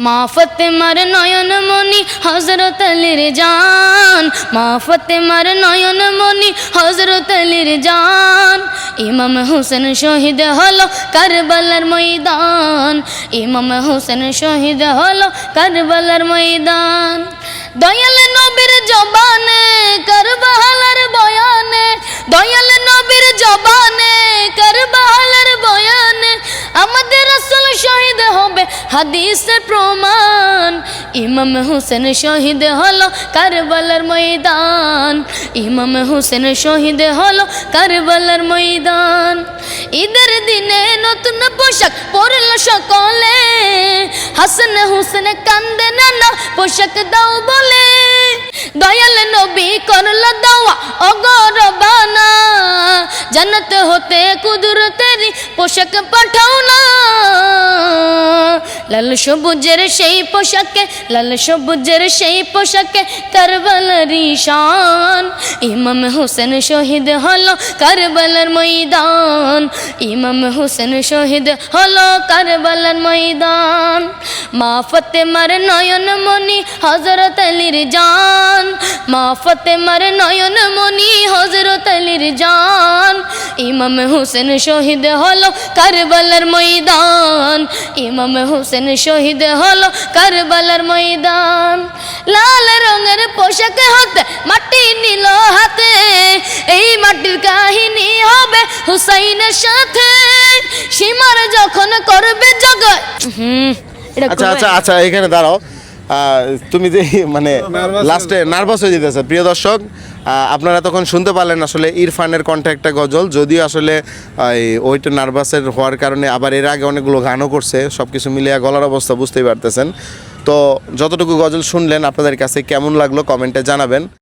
মা ফাতেমার নয়ন মনি হযরত আলীর জান, মা ফাতেমার নয়ন মনি হযরত আলীর জান। ইমাম হোসেন শহীদ হলো কারবালার ময়দান, ইমাম হোসেন শহীদ হলো কারবালার ময়দান। দয়াল নবীর জবানে কারবালার বয়ানে, দয়াল নবীর জবানে কারবালার বয়ানে আমাদের রাসূল শহীদ হবে হাদিসের প্রমাণ। ইমাম হোসেন শহীদ হলো কারবালার ময়দান, ইমাম হোসেন শহীদ হলো কারবালার ময়দান। ঈদের দিনে নতুন পোশাক পরল সকলে, হাসান হোসেন কান্দে নানা পোশাক দাও বলে। দয়াল নবী করল দাওয়া অগরবানা, জান্নাত হতে কুদরতেরই পোশাক পাঠাও না। লাল সবুজের সেই পোশাকে, লাল সবুজের সেই পোশাকে কারবালারি শান। ইমাম হোসেন শহীদ হলো কারবালার ময়দান, ইমাম হোসেন শহীদ হলো কারবালার ময়দান। মা ফাতেমার নয়ন মনি হযরত আলীর জান, মা ফাতেমার নয়ন মনি হযরত আলীর জান। ইমাম হোসেন শহীদ হলো কারবালার ময়দান, ইমাম হোসেন শহীদ হলো কারবালার ময়দান। লাল রঙের পোশাক হাতে মাটি নিল হাতে, এই মাটির কাহিনী হবে হুসাইনের সাথে। সীমার যখন করবে জগৎ। আচ্ছা আচ্ছা আচ্ছা, এখানে দাঁড়াও। তুমি যে মানে লাস্টে নার্ভাস হয়ে যেতেছে। প্রিয় দর্শক, আপনারা তখন শুনতে পারলেন আসলে ইরফানের কণ্ঠে একটা গজল, যদিও আসলে ওইটা নার্ভাসের হওয়ার কারণে আবার এর আগে অনেকগুলো গানও করছে, সব কিছু মিলিয়ে গলার অবস্থা বুঝতেই পারতেছেন। তো যতটুকু গজল শুনলেন আপনাদের কাছে কেমন লাগলো কমেন্টে জানাবেন।